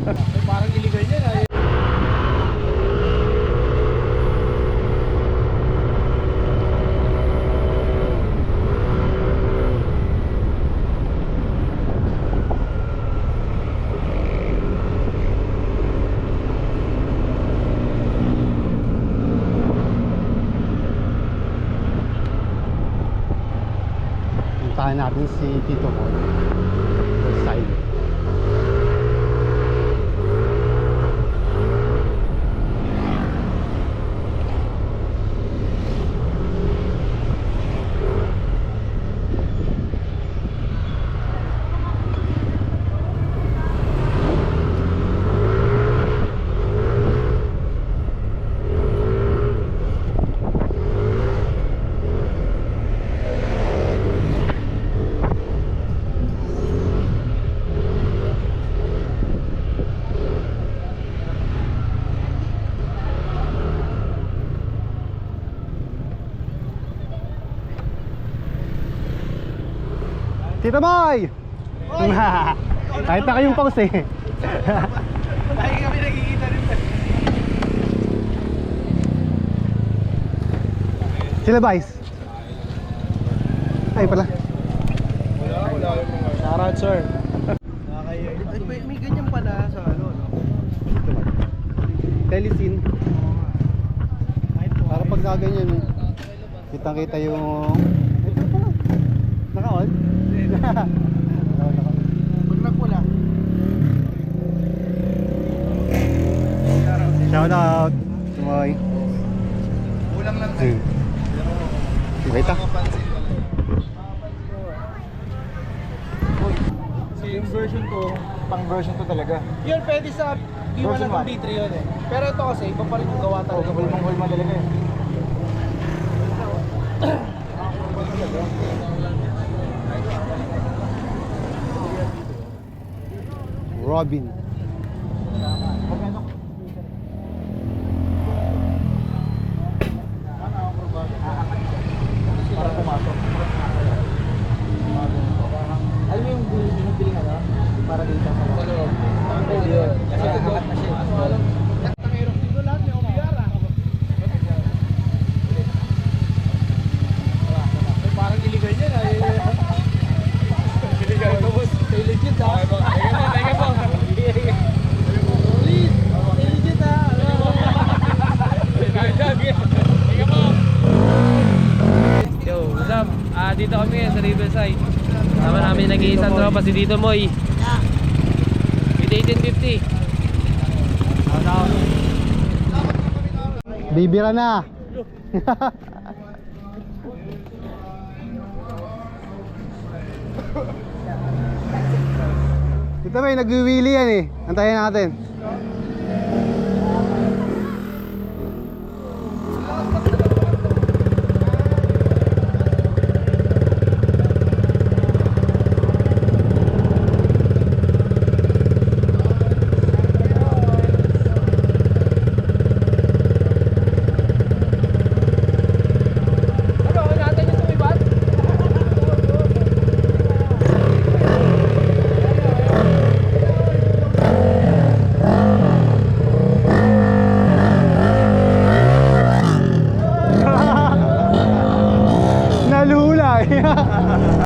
Parang illegal yan ay. Puntahan natin si Tito Boy. Side. Tito Boy! Kahit na kayong pause eh. Lagi kami nagkikita rin. Sila Vice? Ay pala. Wala. Shoutout sir. May ganyan pala sa ano, no? Telesin. Para pag nakaganyan eh. Kitang kita yung... Ito pala. Naka-on? Pag nagpula. Shout out. Sumoy. Kulang lang tayo. Kita. Yung version ko, pang version to talaga. Yun pwede sa B1 at B3 yun eh. Pero ito kasi, iba pa rin yung gawa talaga. Hulma talaga eh. Robin. Para pumasok. Alam mo yung biling ano? Para dito sa loob. Pwede yun. Kasi kakat na siya. Dito lahat may OBR ah. Parang illegal yan ay. Illegal ito boss. Legit ah. Teka po. Please. Legit ah. Teka po. Yo, what's up? Dito kami sa Riverside. Sama namin nag-iisang tropa si Tito Moy. With 1850. Bibira na. Dito may nagwiwili yan eh. Antayin natin.